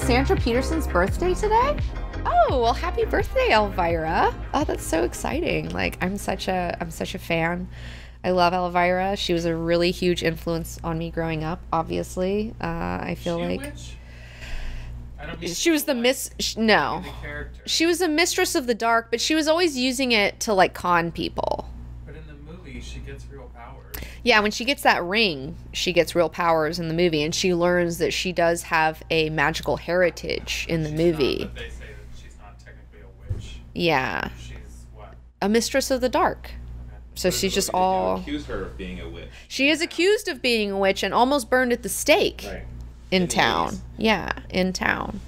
Cassandra Peterson's birthday today? Oh, well, happy birthday, Elvira. Oh, that's so exciting. Like, I'm such a fan. I love Elvira. She was a really huge influence on me growing up, obviously. I feel like... Witch? She was the no. She was a mistress of the dark, but she was always using it to, like, con people. But in the movie, she gets real powers. Yeah, when she gets that ring, she gets real powers in the movie, and she learns that she does have a magical heritage in the movie. But they say that she's not technically a witch. Yeah. She's what? A mistress of the dark. So she's just all... Accuse her of being a witch. She is accused of being a witch and almost burned at the stake. Right. In town. Yeah, in town.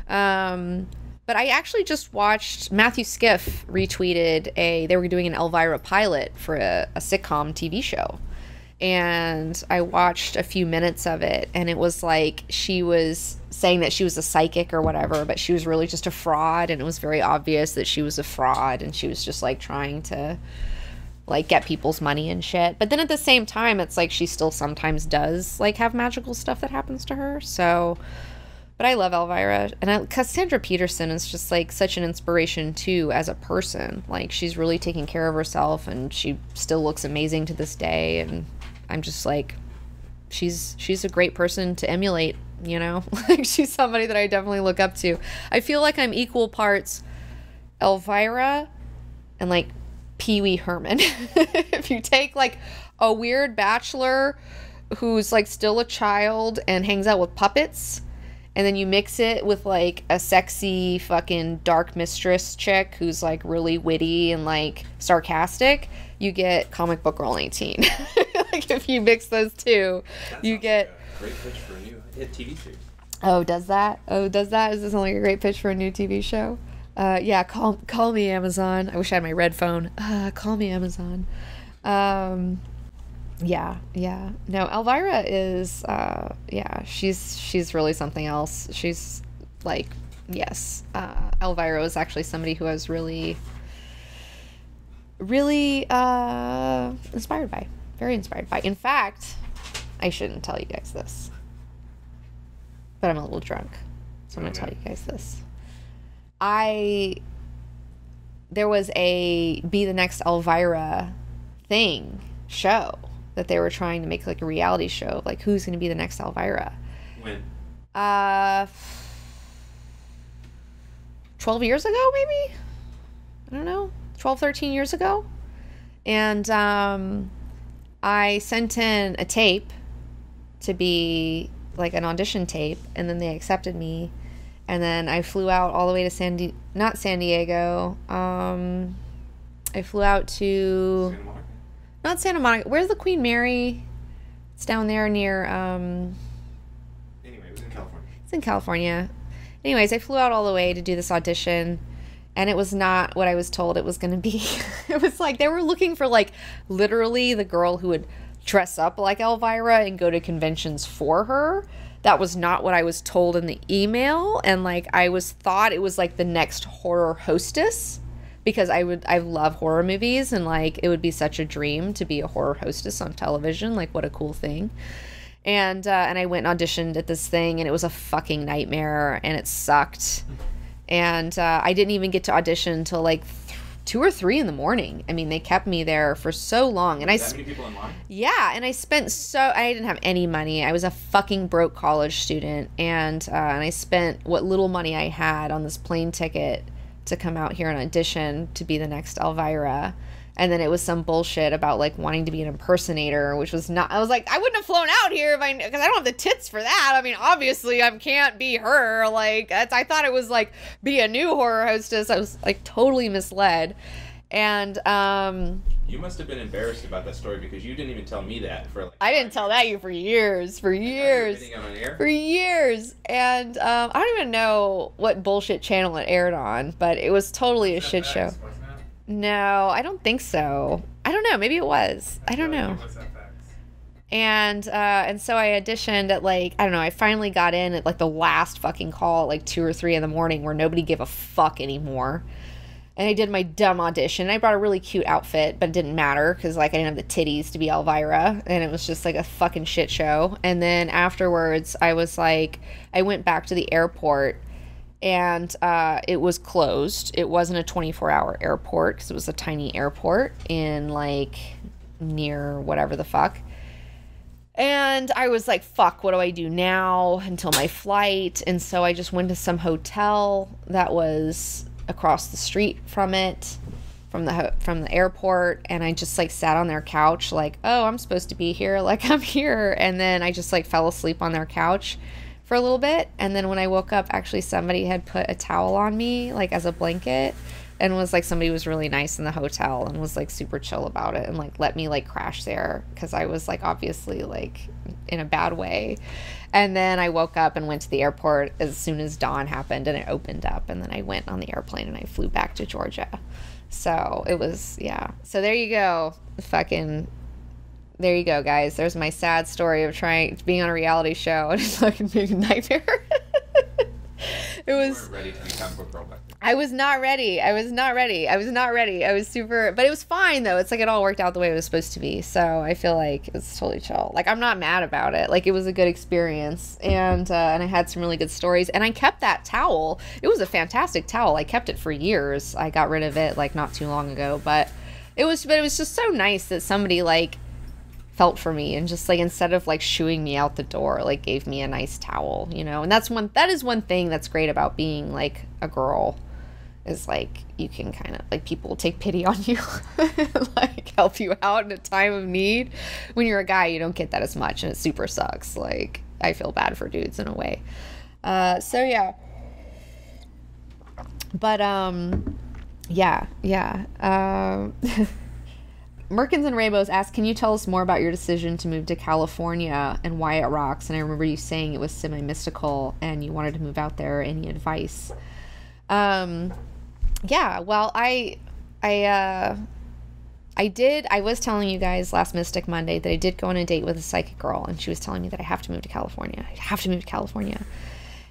But I actually just watched Matthew Skiff retweeted they were doing an Elvira pilot for a sitcom TV show. And I watched a few minutes of it, and it was like she was saying that she was a psychic or whatever, but she was really just a fraud, and it was very obvious that she was a fraud, and she was just like trying to like get people's money and shit. But then at the same time, it's like she still sometimes does like have magical stuff that happens to her. So, but I love Elvira, and Cassandra Peterson is just like such an inspiration too as a person. Like, she's really taking care of herself, and she still looks amazing to this day. And I'm just like, she's a great person to emulate, you know? Like, she's somebody that I definitely look up to. I feel like I'm equal parts Elvira and like Pee-wee Herman. If you take like a weird bachelor who's like still a child and hangs out with puppets, and then you mix it with like a sexy fucking dark mistress chick who's like really witty and like sarcastic, you get Comic Book Girl 18. Like, if you mix those two, you get like a great pitch for a new hit TV series. Oh, does that? Is this like a great pitch for a new TV show? Yeah, call me, Amazon. I wish I had my red phone. Call me, Amazon. Yeah. No, Elvira is, she's really something else. She's like, yes. Elvira was actually somebody who I was really, really inspired by. Very inspired by. In fact, I shouldn't tell you guys this, but I'm a little drunk, so I'm going to tell you guys this. There was a Be the Next Elvira show that they were trying to make like a reality show, like who's going to be the next Elvira. When? 12 years ago, maybe? I don't know. 12, 13 years ago. And I sent in a tape to be like an audition tape, and then they accepted me. And then I flew out all the way to not San Diego. I flew out to... Santa Monica? Not Santa Monica. Where's the Queen Mary? It's down there near... Anyway, it was in California. It's in California. Anyways, I flew out all the way to do this audition, and it was not what I was told it was going to be. It was like they were looking for like literally the girl who would dress up like Elvira and go to conventions for her. That was not what I was told in the email, and like I thought it was like the next horror hostess, because I love horror movies, and like it would be such a dream to be a horror hostess on television. Like, what a cool thing. And I went and auditioned at this thing, and it was a fucking nightmare, and it sucked. And I didn't even get to audition until like 2 or 3 in the morning. I mean, they kept me there for so long. And that many people in line? Yeah, and I didn't have any money. I was a fucking broke college student, and I spent what little money I had on this plane ticket to come out here and audition to be the next Elvira. And then it was some bullshit about like wanting to be an impersonator, which was not. I was like, I wouldn't have flown out here because I don't have the tits for that. I mean, obviously I can't be her. Like, I thought it was like be a new horror hostess. I was like totally misled. And you must have been embarrassed about that story, because you didn't even tell me that for like. I didn't tell that you for years. For years. And I don't even know what bullshit channel it aired on, but it was totally a shit show. No, I don't think so. I don't know. Maybe it was. I don't know. And so I auditioned at like, I don't know, I finally got in at like the last fucking call at like 2 or 3 in the morning, where nobody gave a fuck anymore. And I did my dumb audition. I brought a really cute outfit, but it didn't matter because, like, I didn't have the titties to be Elvira. And it was just, like, a fucking shit show. And then afterwards, I was, like, I went back to the airport, and it was closed. It wasn't a 24-hour airport because it was a tiny airport in, like, near whatever the fuck. And I was like, fuck, what do I do now until my flight? And so I just went to some hotel that was across the street from it, from the airport, and I just like sat on their couch like, oh, I'm supposed to be here, like I'm here. And then I just like fell asleep on their couch for a little bit, and then when I woke up, actually somebody had put a towel on me like as a blanket, and was like, somebody was really nice in the hotel and was like super chill about it and like let me like crash there because I was like obviously like in a bad way. And then I woke up and went to the airport as soon as dawn happened, and it opened up, and then I went on the airplane and I flew back to Georgia. So it was, yeah. So there you go. There you go, guys. There's my sad story of being on a reality show and it's fucking being a nightmare. It was. You weren't ready to be comic book girl back then. I was not ready. I was super, but it was fine though. It's like it all worked out the way it was supposed to be. So I feel like it was totally chill. Like I'm not mad about it. Like it was a good experience, and I had some really good stories. And I kept that towel. It was a fantastic towel. I kept it for years. I got rid of it like not too long ago, but it was just so nice that somebody like felt for me and just like instead of like shooing me out the door, like gave me a nice towel, you know. And that is one thing that's great about being like a girl, is like you can kind of like people will take pity on you and like help you out in a time of need. When you're a guy, you don't get that as much, and it super sucks. Like I feel bad for dudes in a way. So yeah. But yeah. Merkins and Rainbows asked, can you tell us more about your decision to move to California and why it rocks? And I remember you saying it was semi-mystical and you wanted to move out there. Any advice? Yeah, well, I was telling you guys last Mystic Monday that I did go on a date with a psychic girl, and she was telling me that I have to move to California.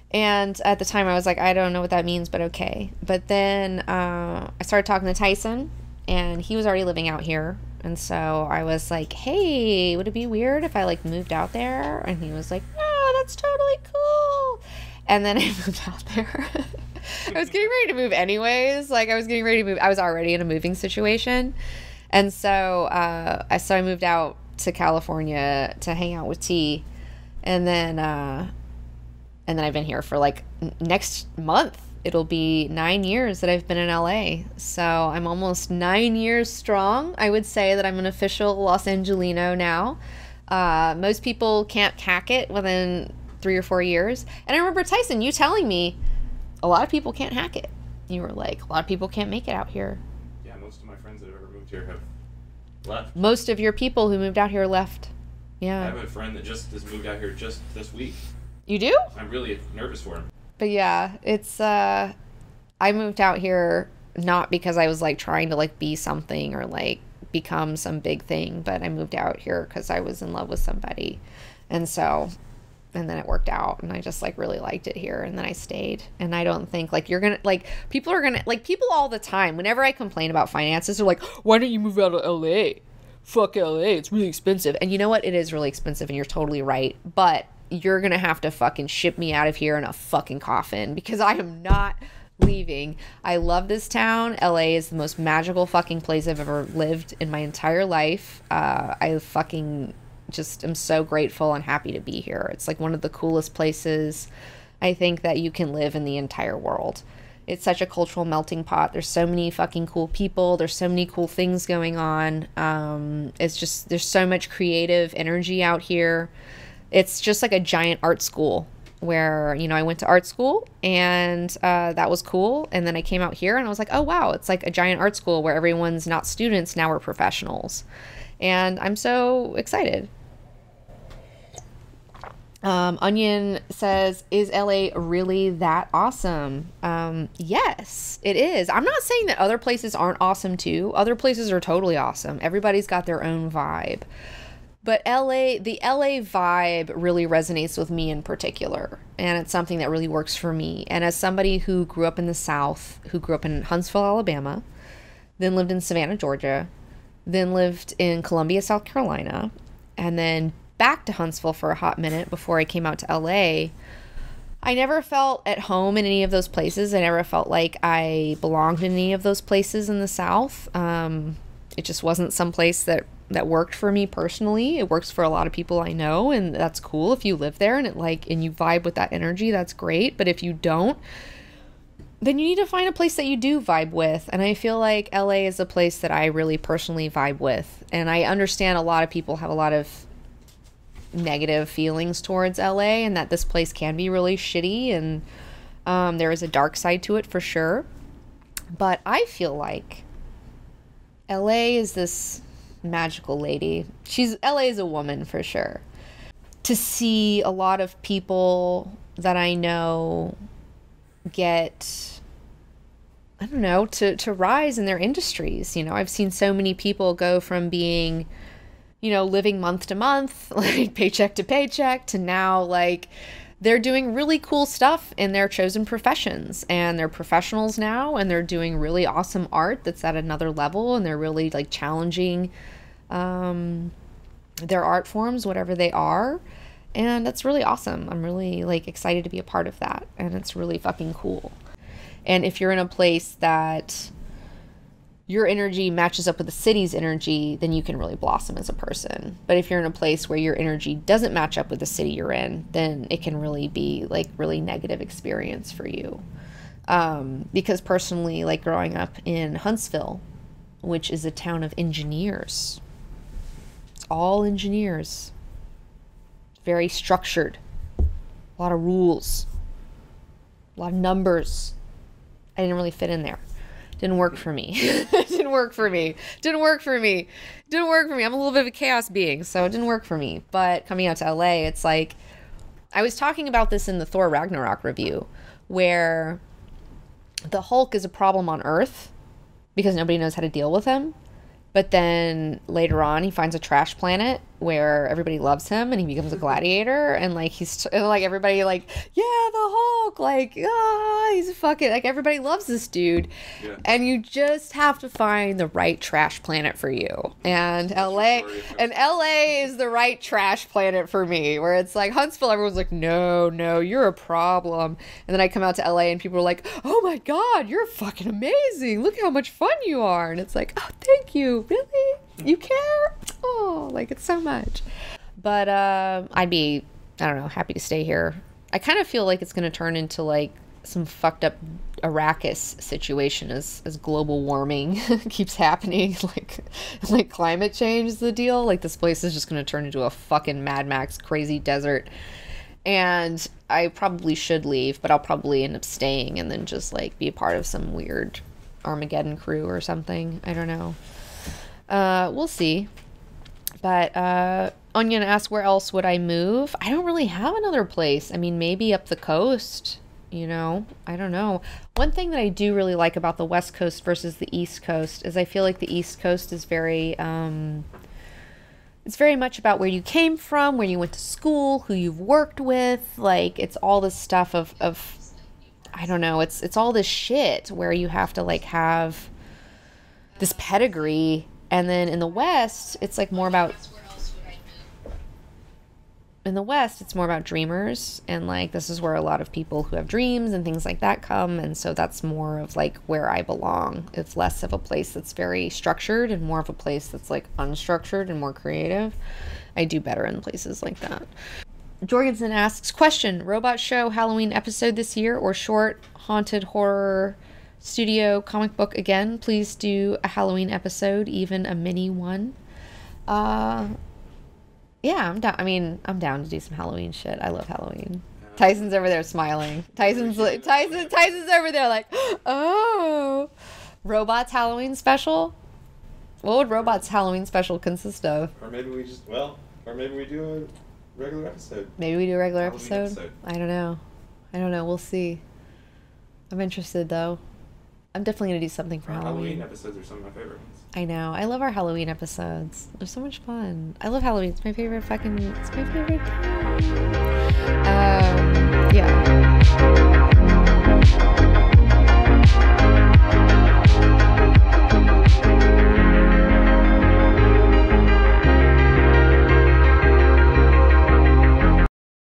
And at the time I was like, I don't know what that means, but okay. But then I started talking to Tyson, and he was already living out here. And so I was like, hey, would it be weird if I like moved out there? And he was like, no, that's totally cool. And then I moved out there. I was getting ready to move anyways. Like I was getting ready to move. I was already in a moving situation. And so I moved out to California to hang out with T. And then I've been here for like next month. It'll be 9 years that I've been in LA. So I'm almost 9 years strong. I would say that I'm an official Los Angelino now. Most people can't hack it within 3 or 4 years. And I remember, Tyson, you telling me a lot of people can't hack it. You were like, a lot of people can't make it out here. Yeah, most of my friends that have ever moved here have left. Most of your people who moved out here left. Yeah. I have a friend that just has moved out here just this week. You do? I'm really nervous for him. But yeah, it's, I moved out here not because I was like trying to like be something or like become some big thing, but I moved out here because I was in love with somebody. And so, and then it worked out, and I just like really liked it here, and then I stayed. And I don't think like you're gonna, like people are gonna, like people all the time, whenever I complain about finances, they're like, why don't you move out of LA? Fuck LA, it's really expensive. And you know what? It is really expensive, and you're totally right. But you're gonna have to fucking ship me out of here in a fucking coffin, because I am not leaving. I love this town. LA is the most magical fucking place I've ever lived in my entire life. I fucking just am so grateful and happy to be here. It's like one of the coolest places I think that you can live in the entire world. It's such a cultural melting pot. There's so many fucking cool people. There's so many cool things going on. It's just, there's so much creative energy out here. It's just like a giant art school where, you know, I went to art school, and that was cool. And then I came out here and I was like, oh, wow, it's like a giant art school where everyone's not students, now we're professionals. And I'm so excited. Onion says, is LA really that awesome? Yes, it is. I'm not saying that other places aren't awesome too. Other places are totally awesome. Everybody's got their own vibe. But the LA vibe really resonates with me in particular. and it's something that really works for me. And as somebody who grew up in the South, who grew up in Huntsville, Alabama, then lived in Savannah, Georgia, then lived in Columbia, South Carolina, and then back to Huntsville for a hot minute before I came out to LA, I never felt at home in any of those places. I never felt like I belonged in any of those places in the South. It just wasn't some place that worked for me personally. It works for a lot of people I know, and that's cool if you live there and and you vibe with that energy, that's great. But if you don't, then you need to find a place that you do vibe with. And I feel like LA is a place that I really personally vibe with. And I understand a lot of people have a lot of negative feelings towards LA, and that this place can be really shitty, and there is a dark side to it for sure. But I feel like LA is this magical lady. LA is a woman for sure. To see a lot of people that I know get, I don't know, to rise in their industries. You know, I've seen so many people go from being, you know, living month to month, like paycheck to paycheck, to now like they're doing really cool stuff in their chosen professions, and they're professionals now, and they're doing really awesome art that's at another level, and they're really like challenging their art forms, whatever they are. And that's really awesome. I'm really like excited to be a part of that, and it's really fucking cool. And if you're in a place that your energy matches up with the city's energy, then you can really blossom as a person. But if you're in a place where your energy doesn't match up with the city you're in, then it can really be like really negative experience for you. Because personally, like growing up in Huntsville, which is a town of engineers, it's all engineers, very structured, a lot of rules, a lot of numbers. I didn't really fit in there. Didn't work for me. Didn't work for me. I'm a little bit of a chaos being, so it didn't work for me. But coming out to LA, it's like, I was talking about this in the Thor Ragnarok review, where the Hulk is a problem on Earth because nobody knows how to deal with him. But then later on, he finds a trash planet where everybody loves him, and he becomes a gladiator, and like like everybody like, yeah, the Hulk, like, he's a fucking, like, everybody loves this dude. Yeah. And you just have to find the right trash planet for you. And LA is the right trash planet for me, where it's like Huntsville, everyone's like, no, you're a problem. And then I come out to LA and people are like, oh my God, you're fucking amazing. Look how much fun you are. And it's like, oh, thank you. Really? You care? Oh, like, it's so much. But I'd be, I don't know, happy to stay here. I kind of feel like it's going to turn into like some fucked up Arrakis situation as global warming keeps happening. Like climate change is the deal. Like, this place is just going to turn into a fucking Mad Max crazy desert. And I probably should leave, but I'll probably end up staying and then just like be a part of some weird Armageddon crew or something. I don't know. We'll see. But Onion asked, where else would I move? I don't really have another place. I mean, maybe up the coast, you know? I don't know. One thing that I do really like about the West Coast versus the East Coast is I feel like the East Coast is very, it's very much about where you came from, where you went to school, who you've worked with. Like, it's all this stuff of I don't know, it's all this shit where you have to like have this pedigree. And then in the West, it's like more about, dreamers, and like this is where a lot of people who have dreams and things like that come, and so that's more of like where I belong. It's less of a place that's very structured and more of a place that's like unstructured and more creative. I do better in places like that. Jorgensen asks, question, robot show Halloween episode this year or short haunted horror studio comic book again? Please do a Halloween episode, even a mini one. Yeah, I'm down. I mean, I'm down to do some Halloween shit. I love Halloween. Tyson's over there smiling. Tyson's over there like, oh, Robots Halloween special. What would Robots Halloween special consist of? Or maybe we do a regular episode. Maybe we do a regular episode. I don't know. We'll see. I'm interested though. I'm definitely going to do something for Halloween. Halloween episodes are some of my favorite ones. I know. I love our Halloween episodes. They're so much fun. I love Halloween. It's my favorite time. Yeah.